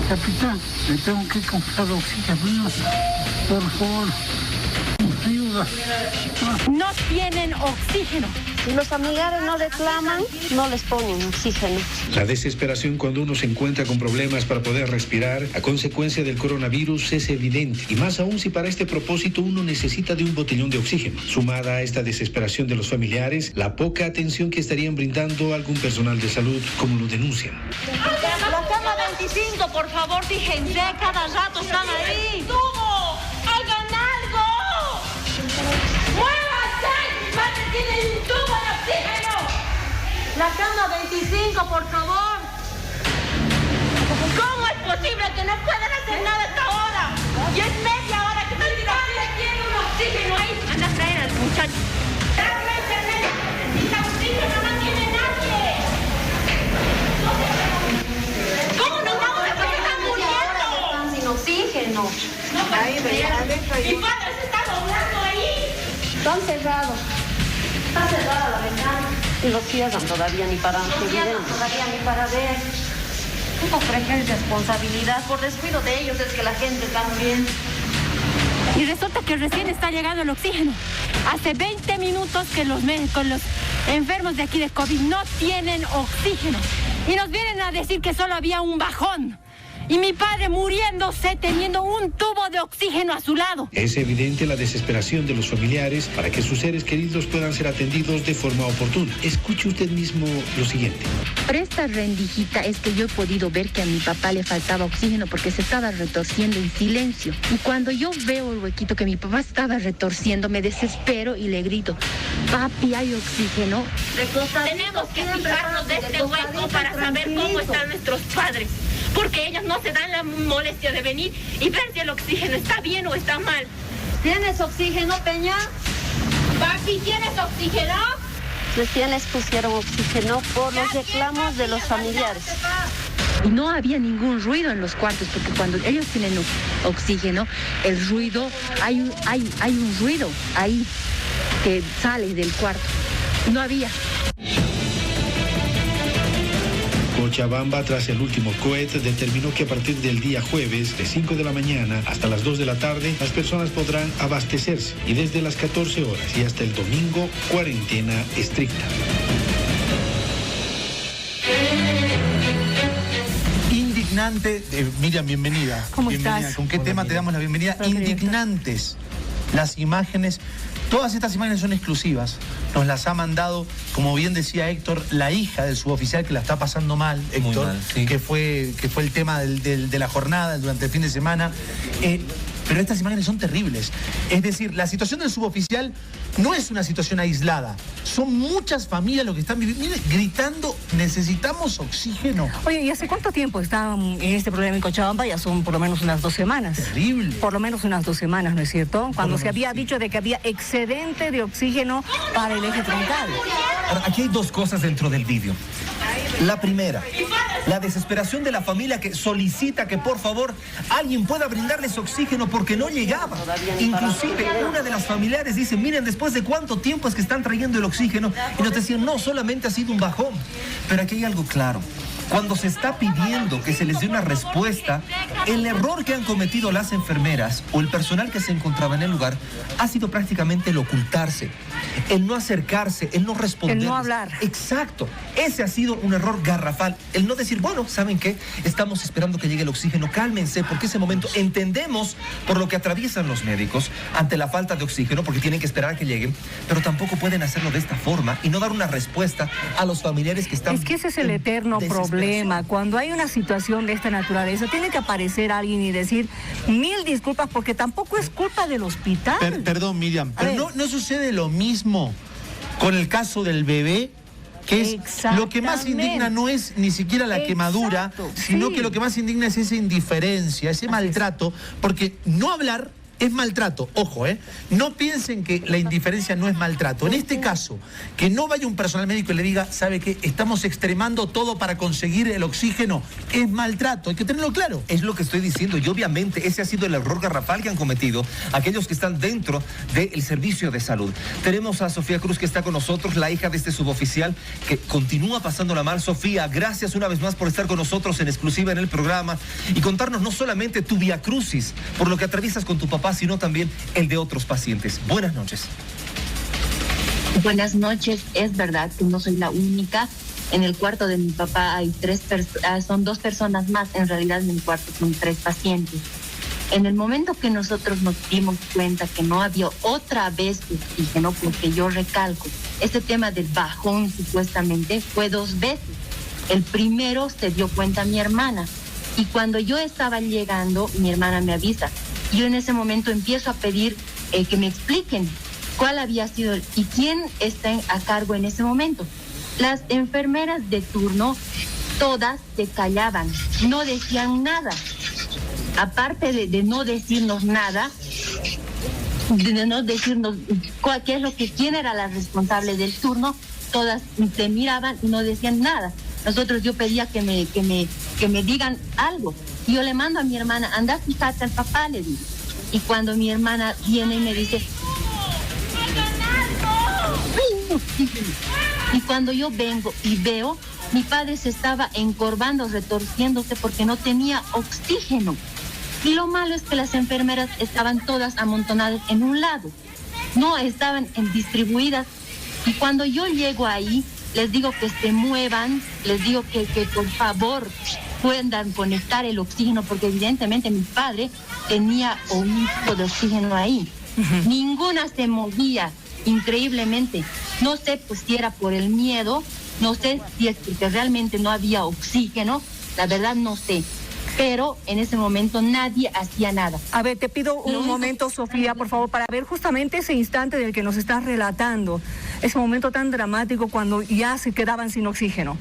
Capitán, le tengo que comprar oxígeno, por favor, ayuda. No tienen oxígeno. Si los familiares no reclaman, no les ponen oxígeno. La desesperación cuando uno se encuentra con problemas para poder respirar a consecuencia del coronavirus es evidente, y más aún si para este propósito uno necesita de un botellón de oxígeno. Sumada a esta desesperación de los familiares, la poca atención que estarían brindando algún personal de salud, como lo denuncian. La cama 25, por favor, fíjense, cada rato están ahí. ¡Tubo! ¡Hagan algo! ¡Muévanse! ¡Madre, tienen un tubo de oxígeno! La cama 25, por favor. ¿Cómo es posible que no puedan hacer nada hasta ahora? Y es media hora que están tirando. Tiene un oxígeno ahí. Anda a traer al muchacho. Realmente necesita oxígeno, no tiene nadie. ¿Cómo nos vamos a poder estar muriendo? Están sin oxígeno. No, ahí, mi padre se está doblando ahí. Están cerrados. Está cerrada la ventana. Y lo cierran todavía ni para ver. ¿Cómo creen que es responsabilidad? Por descuido de ellos es que la gente está muriendo. Y resulta que recién está llegando el oxígeno. Hace 20 minutos que los enfermos de aquí de COVID no tienen oxígeno. Y nos vienen a decir que solo había un bajón. Y mi padre muriéndose teniendo un tubo de oxígeno a su lado. Es evidente la desesperación de los familiares para que sus seres queridos puedan ser atendidos de forma oportuna. Escuche usted mismo lo siguiente. Por esta rendijita es que yo he podido ver que a mi papá le faltaba oxígeno porque se estaba retorciendo en silencio. Y cuando yo veo el huequito que mi papá estaba retorciendo, me desespero y le grito, papi, ¿hay oxígeno? Tenemos que fijarnos de este hueco para saber cómo están nuestros padres. Porque ellos no se dan la molestia de venir y ver si el oxígeno está bien o está mal. ¿Tienes oxígeno, Peña? Papi, ¿tienes oxígeno? Recién les pusieron oxígeno por los reclamos de los familiares. Y no había ningún ruido en los cuartos, porque cuando ellos tienen oxígeno, el ruido, hay un ruido ahí que sale del cuarto. No había. Cochabamba, tras el último cohete, determinó que a partir del día jueves, de 5 de la mañana hasta las 2 de la tarde, las personas podrán abastecerse, y desde las 14 horas y hasta el domingo, cuarentena estricta. Indignante, Miriam, bienvenida. ¿Cómo bienvenida. estás? ¿Con qué tema te damos la bienvenida? Indignantes. Las imágenes, todas estas imágenes son exclusivas. Nos las ha mandado, como bien decía Héctor, la hija del suboficial que la está pasando mal, Héctor, mal, sí. que fue el tema de la jornada durante el fin de semana. Pero estas imágenes son terribles. Es decir, la situación del suboficial no es una situación aislada. Son muchas familias lo que están viviendo. Miren, gritando, necesitamos oxígeno. Oye, ¿y hace cuánto tiempo están en este problema en Cochabamba? Ya son por lo menos unas 2 semanas. Terrible. Por lo menos unas 2 semanas, ¿no es cierto? Cuando se había dicho de que había excedente de oxígeno para el eje troncal. Ahora, aquí hay 2 cosas dentro del vídeo. La primera, la desesperación de la familia que solicita que por favor alguien pueda brindarles oxígeno porque no llegaba. Inclusive una de las familiares dice, miren, después de cuánto tiempo es que están trayendo el oxígeno, y nos decían, no, solamente ha sido un bajón. Pero aquí hay algo claro. Cuando se está pidiendo que se les dé una respuesta, el error que han cometido las enfermeras o el personal que se encontraba en el lugar ha sido prácticamente el ocultarse, el no acercarse, el no responder. El no hablar. Exacto. Ese ha sido un error garrafal. El no decir, bueno, ¿saben qué? Estamos esperando que llegue el oxígeno, cálmense, porque ese momento entendemos por lo que atraviesan los médicos ante la falta de oxígeno, porque tienen que esperar a que lleguen, pero tampoco pueden hacerlo de esta forma y no dar una respuesta a los familiares que están... Es que ese es el eterno problema. Cuando hay una situación de esta naturaleza, tiene que aparecer alguien y decir 1000 disculpas, porque tampoco es culpa del hospital. Perdón, Miriam, pero no sucede lo mismo con el caso del bebé, que es lo que más indigna no es ni siquiera la quemadura, sino que lo que más indigna es esa indiferencia, ese maltrato, porque no hablar es maltrato. Ojo, no piensen que la indiferencia no es maltrato. En este caso, que no vaya un personal médico y le diga, ¿sabe qué? Estamos extremando todo para conseguir el oxígeno. Es maltrato, hay que tenerlo claro. Es lo que estoy diciendo, y obviamente ese ha sido el error garrafal que han cometido aquellos que están dentro del servicio de salud. Tenemos a Sofía Cruz, que está con nosotros, la hija de este suboficial, que continúa pasándola mal. Sofía, gracias una vez más por estar con nosotros en exclusiva en el programa y contarnos no solamente tu viacrucis, por lo que atraviesas con tu papá, sino también el de otros pacientes. Buenas noches. Buenas noches. Es verdad que no soy la única. En el cuarto de mi papá hay son 2 personas más. En realidad en el cuarto son 3 pacientes. En el momento que nosotros nos dimos cuenta que no había otra vez oxígeno, porque yo recalco, este tema del bajón supuestamente fue 2 veces. El primero se dio cuenta mi hermana, y cuando yo estaba llegando, mi hermana me avisa. Yo en ese momento empiezo a pedir que me expliquen cuál había sido y quién está a cargo en ese momento. Las enfermeras de turno, todas se callaban, no decían nada. Aparte de no decirnos nada, de no decirnos qué es lo que, quién era la responsable del turno, todas se miraban y no decían nada. Yo pedía que me digan algo. Y yo le mando a mi hermana, anda, fíjate al papá, le digo. Y cuando mi hermana viene y me dice, y cuando yo vengo y veo, mi padre se estaba encorvando, retorciéndose porque no tenía oxígeno. Y lo malo es que las enfermeras estaban todas amontonadas en un lado, no estaban distribuidas. Y cuando yo llego ahí, les digo que se muevan, les digo que por favor puedan conectar el oxígeno, porque evidentemente mi padre tenía un tipo de oxígeno ahí. Ninguna se movía, increíblemente. No sé pues si era por el miedo, no sé si es porque realmente no había oxígeno, la verdad no sé. Pero en ese momento nadie hacía nada. A ver, te pido un momento, Sofía, por favor, para ver justamente ese instante del que nos estás relatando. Ese momento tan dramático cuando ya se quedaban sin oxígeno.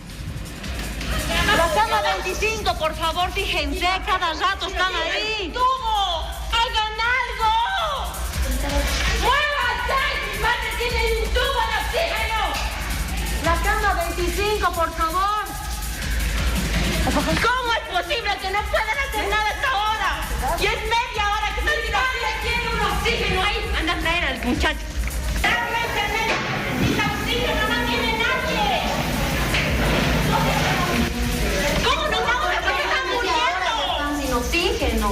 La cama 25, por favor, fíjense, cada rato están ahí. ¡Tubo! ¡Hagan algo! ¡Muévanse! ¡Mi madre tiene un tubo de oxígeno! La cama 25, por favor. ¿Cómo es posible que no puedan hacer nada hasta ahora? Y es media hora que están sin oxígeno. Tiene un oxígeno ahí. Anda a traer al muchacho. Realmente necesita oxígeno, no tiene nadie. ¿Cómo nos vamos a porque están muriendo? Están sin oxígeno.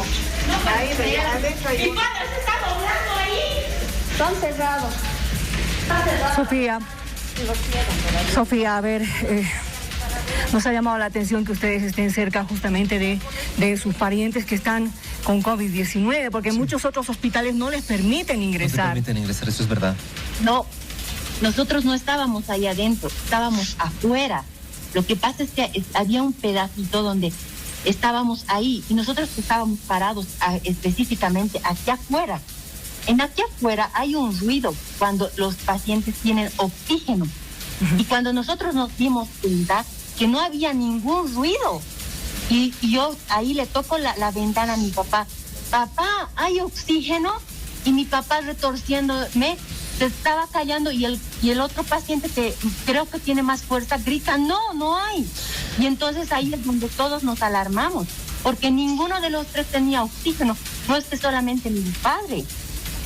Ahí, adentro hay. Mi padre se está doblando ahí. Están cerrados. Sofía, a ver, nos ha llamado la atención que ustedes estén cerca justamente de sus parientes que están con COVID-19, porque muchos otros hospitales no les permiten ingresar. No te permiten ingresar, eso es verdad. No, nosotros no estábamos ahí adentro, estábamos afuera. Lo que pasa es que había un pedacito donde estábamos ahí y nosotros estábamos parados específicamente aquí afuera. En aquí afuera hay un ruido cuando los pacientes tienen oxígeno. Y cuando nosotros nos dimos cuenta que no había ningún ruido, y yo ahí le toco la ventana a mi papá. Papá, ¿hay oxígeno? Y mi papá retorciéndome, se estaba callando y el otro paciente que creo que tiene más fuerza grita, no hay. Y entonces ahí es donde todos nos alarmamos, porque ninguno de los 3 tenía oxígeno, no es que solamente mi padre.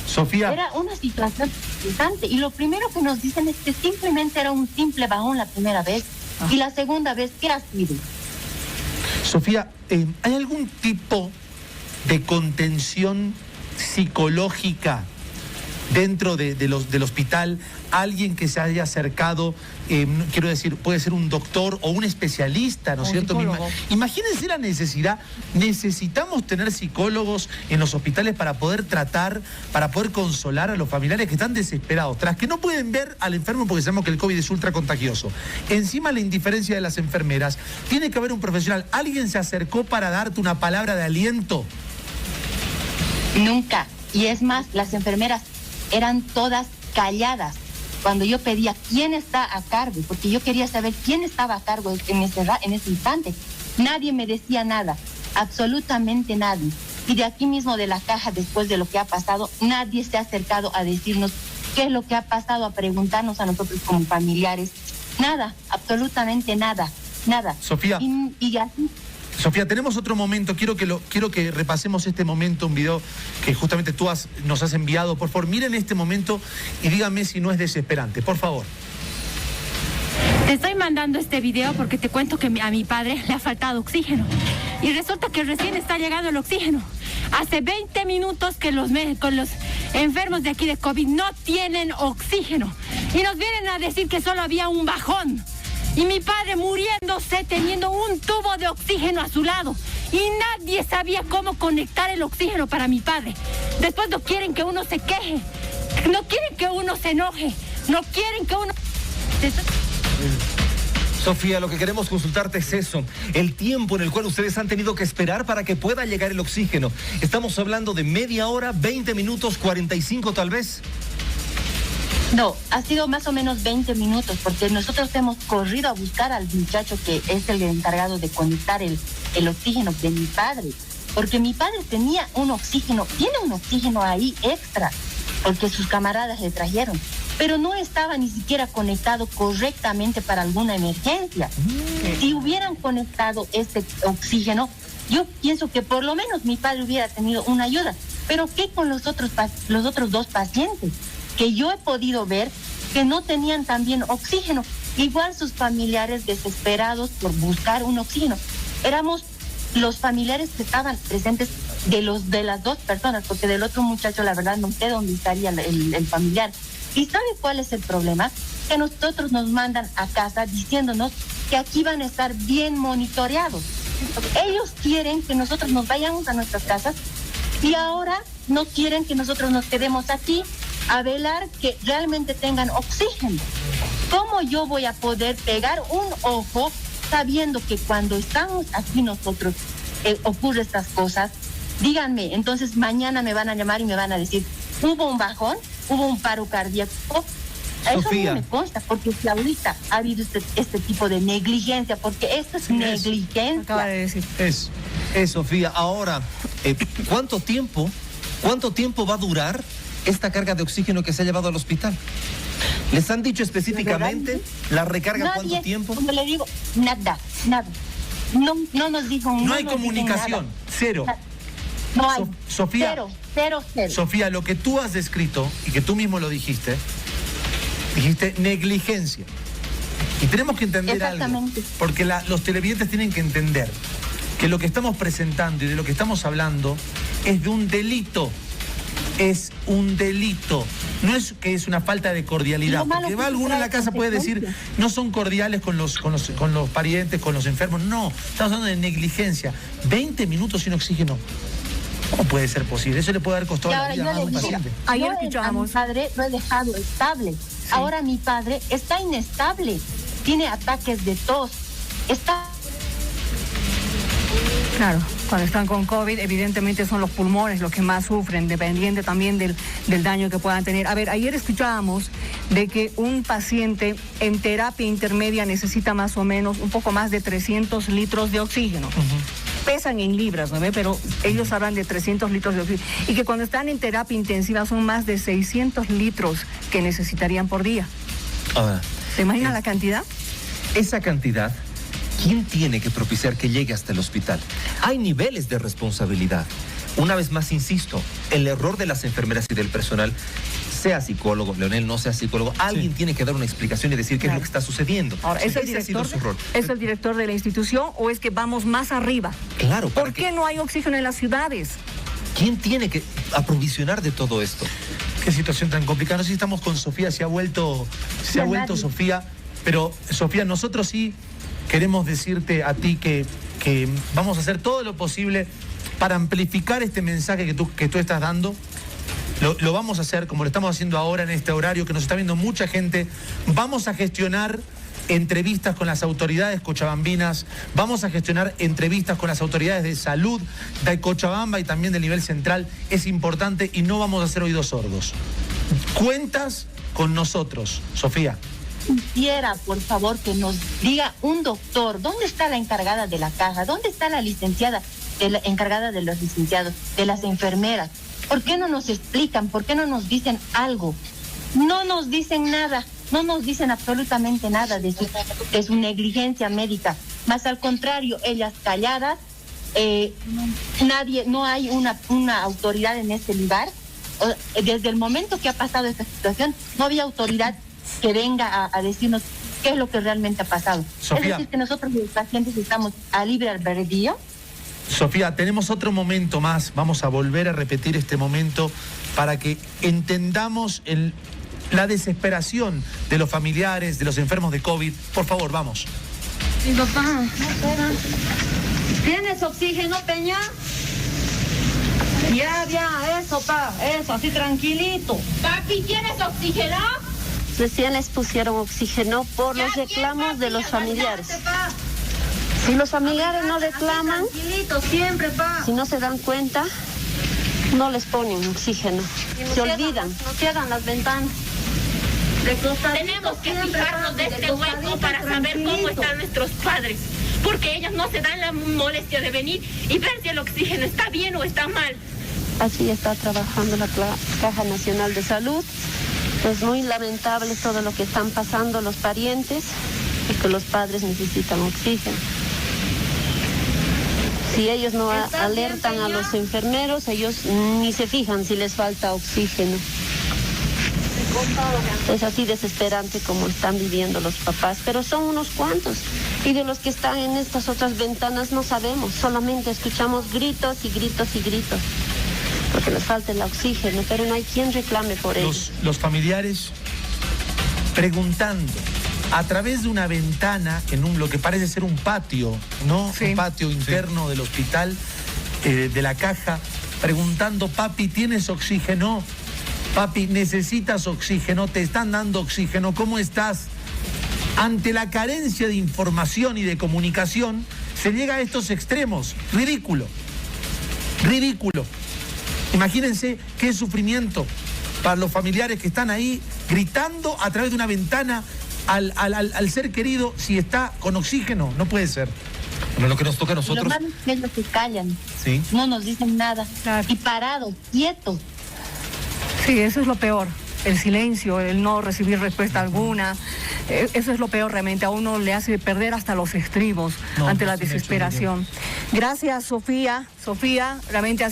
Sofía. Era una situación interesante y lo primero que nos dicen es que simplemente era un simple bajón la primera vez y la segunda vez, ¿qué ha sido? Sofía, ¿hay algún tipo de contención psicológica dentro del hospital? Alguien que se haya acercado, quiero decir, puede ser un doctor o un especialista, ¿no es cierto? Imagínense la necesidad. Necesitamos tener psicólogos en los hospitales para poder tratar, para poder consolar a los familiares que están desesperados, tras que no pueden ver al enfermo porque sabemos que el COVID es ultra contagioso. Encima la indiferencia de las enfermeras. Tiene que haber un profesional. ¿Alguien se acercó para darte una palabra de aliento? Nunca. Y es más, las enfermeras eran todas calladas. Cuando yo pedía quién está a cargo, porque yo quería saber quién estaba a cargo en ese instante, nadie me decía nada, absolutamente nadie. y de aquí mismo de la caja, después de lo que ha pasado, nadie se ha acercado a decirnos qué es lo que ha pasado, a preguntarnos a nosotros como familiares. Nada, absolutamente nada, nada. Sofía. Y así. Sofía, tenemos otro momento, quiero que repasemos este momento, un video que justamente nos has enviado. Por favor, miren este momento y díganme si no es desesperante, por favor. Te estoy mandando este video porque te cuento que a mi padre le ha faltado oxígeno. Y resulta que recién está llegando el oxígeno. Hace 20 minutos que los enfermos de aquí de COVID no tienen oxígeno. Y nos vienen a decir que solo había un bajón. Y mi padre muriéndose teniendo un tubo de oxígeno a su lado. Y nadie sabía cómo conectar el oxígeno para mi padre. Después no quieren que uno se queje. No quieren que uno se enoje. No quieren que uno... Sofía, lo que queremos consultarte es eso, el tiempo en el cual ustedes han tenido que esperar para que pueda llegar el oxígeno. Estamos hablando de media hora, 20 minutos, 45 tal vez. No, ha sido más o menos 20 minutos, porque nosotros hemos corrido a buscar al muchacho que es el encargado de conectar el oxígeno de mi padre, porque mi padre tenía un oxígeno, tiene un oxígeno ahí extra, porque sus camaradas le trajeron, pero no estaba ni siquiera conectado correctamente para alguna emergencia. Si hubieran conectado este oxígeno, yo pienso que por lo menos mi padre hubiera tenido una ayuda. Pero ¿qué con los otros dos pacientes que yo he podido ver que no tenían también oxígeno? Igual sus familiares desesperados por buscar un oxígeno. Éramos los familiares que estaban presentes de las dos personas, porque del otro muchacho la verdad no sé dónde estaría el familiar. ¿Y sabe cuál es el problema? Que nosotros nos mandan a casa diciéndonos que aquí van a estar bien monitoreados. Ellos quieren que nosotros nos vayamos a nuestras casas y ahora no quieren que nosotros nos quedemos aquí a velar que realmente tengan oxígeno. ¿Cómo yo voy a poder pegar un ojo sabiendo que cuando estamos aquí nosotros ocurren estas cosas? Díganme, entonces mañana me van a llamar y me van a decir, ¿hubo un bajón? ¿Hubo un paro cardíaco? Eso no me consta, porque si ahorita ha habido este tipo de negligencia, porque esto es negligencia. Acaba de decir. Es Sofía. Ahora, ¿cuánto tiempo va a durar esta carga de oxígeno que se ha llevado al hospital? ¿Les han dicho específicamente la recarga cuánto tiempo? Como le digo, nada. No nos dijo nada. No hay comunicación, cero. No hay. Sofía, cero. Sofía, lo que tú has descrito, y que tú mismo lo dijiste negligencia. Y tenemos que entender algo, porque los televidentes tienen que entender que lo que estamos presentando y de lo que estamos hablando es de un delito. Es un delito. No es que es una falta de cordialidad. Porque va alguno en la casa puede decir, no son cordiales con los parientes, con los enfermos. No, estamos hablando de negligencia. 20 minutos sin oxígeno. ¿Cómo puede ser posible? Eso le puede haber costado la vida a un paciente. Ayer escuchábamos. A mi padre lo he dejado estable. Sí. Ahora mi padre está inestable. Tiene ataques de tos. Está... Claro, cuando están con COVID, evidentemente son los pulmones los que más sufren, dependiente también del daño que puedan tener. A ver, ayer escuchábamos de que un paciente en terapia intermedia necesita más o menos un poco más de 300 litros de oxígeno. Pesan en libras, ¿no ve? Pero ellos hablan de 300 litros de oxígeno. Y que cuando están en terapia intensiva son más de 600 litros que necesitarían por día. Ahora, ¿se imagina la cantidad? Esa cantidad, ¿quién tiene que propiciar que llegue hasta el hospital? Hay niveles de responsabilidad. Una vez más, insisto, el error de las enfermeras y del personal, sea psicólogo, Leonel, no sea psicólogo, alguien tiene que dar una explicación y decir qué es lo que está sucediendo. Ahora, ¿es el director de la institución o es que vamos más arriba? Claro. ¿Por qué no hay oxígeno en las ciudades? ¿Quién tiene que aprovisionar de todo esto? Qué situación tan complicada. No sé si estamos con Sofía, se ha vuelto Sofía, pero Sofía, nosotros sí queremos decirte a ti que vamos a hacer todo lo posible para amplificar este mensaje que tú estás dando. Lo vamos a hacer como lo estamos haciendo ahora en este horario, que nos está viendo mucha gente. Vamos a gestionar entrevistas con las autoridades cochabambinas, vamos a gestionar entrevistas con las autoridades de salud de Cochabamba y también del nivel central. Es importante y no vamos a hacer oídos sordos. Cuentas con nosotros, Sofía. Quisiera, por favor, que nos diga un doctor, ¿dónde está la encargada de la caja? ¿Dónde está la licenciada? encargada de los licenciados, de las enfermeras. ¿Por qué no nos explican? ¿Por qué no nos dicen algo? No nos dicen nada, no nos dicen absolutamente nada de su negligencia médica. Más al contrario, ellas calladas, no hay una autoridad en este lugar. Desde el momento que ha pasado esta situación, no había autoridad que venga a decirnos qué es lo que realmente ha pasado. Sofía. Es decir, que nosotros los pacientes estamos a libre albedrío. Sofía, tenemos otro momento más, vamos a volver a repetir este momento para que entendamos la desesperación de los familiares, de los enfermos de COVID. Por favor, vamos. Mi papá, no espera. ¿Tienes oxígeno, Peña? Ya, eso, eso, así tranquilito. Papi, ¿tienes oxígeno? Recién les pusieron oxígeno por los reclamos de los familiares. Si los familiares no reclaman, si no se dan cuenta, no les ponen oxígeno. Se olvidan. No cierran las ventanas. Tenemos que fijarnos de este hueco para saber cómo están nuestros padres, porque ellos no se dan la molestia de venir y ver si el oxígeno está bien o está mal. Así está trabajando la Caja Nacional de Salud. Es muy lamentable todo lo que están pasando los parientes, porque los padres necesitan oxígeno. Si ellos no alertan a los enfermeros, ellos ni se fijan si les falta oxígeno. Es así desesperante como están viviendo los papás, pero son unos cuantos. Y de los que están en estas otras ventanas no sabemos, solamente escuchamos gritos y gritos y gritos, porque les falta el oxígeno, pero no hay quien reclame por ellos. Los familiares preguntando a través de una ventana en lo que parece ser un patio, ¿no? Sí. Un patio interno del hospital, de la Caja, preguntando: papi, ¿tienes oxígeno? Papi, ¿necesitas oxígeno? ¿Te están dando oxígeno? ¿Cómo estás? Ante la carencia de información y de comunicación, se llega a estos extremos. Ridículo. Ridículo. Imagínense qué sufrimiento para los familiares que están ahí gritando a través de una ventana al ser querido si está con oxígeno. No puede ser. Bueno, lo que nos toca a nosotros... Lo malo es que se callan. Sí. No nos dicen nada. Claro. Y parados, quietos. Sí, eso es lo peor. El silencio, el no recibir respuesta alguna, eso es lo peor realmente. A uno le hace perder hasta los estribos ante la desesperación. Gracias, Sofía. Sofía, realmente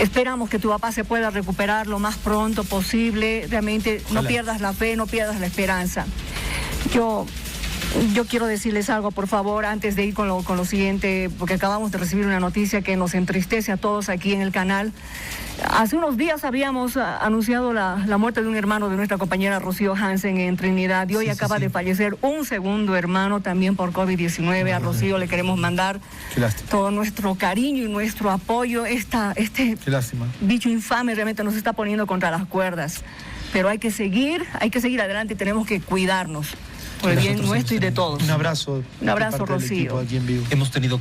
esperamos que tu papá se pueda recuperar lo más pronto posible. Realmente no pierdas la fe, no pierdas la esperanza. Yo quiero decirles algo, por favor, antes de ir con lo siguiente, porque acabamos de recibir una noticia que nos entristece a todos aquí en el canal. Hace unos días habíamos anunciado la muerte de un hermano de nuestra compañera Rocío Hansen en Trinidad, y hoy acaba de fallecer un segundo hermano también por COVID-19. A Rocío le queremos mandar todo nuestro cariño y nuestro apoyo. Este bicho infame realmente nos está poniendo contra las cuerdas, pero hay que seguir adelante y tenemos que cuidarnos por el bien nuestro y de todos. Un abrazo. Un abrazo, Rocío. Hemos tenido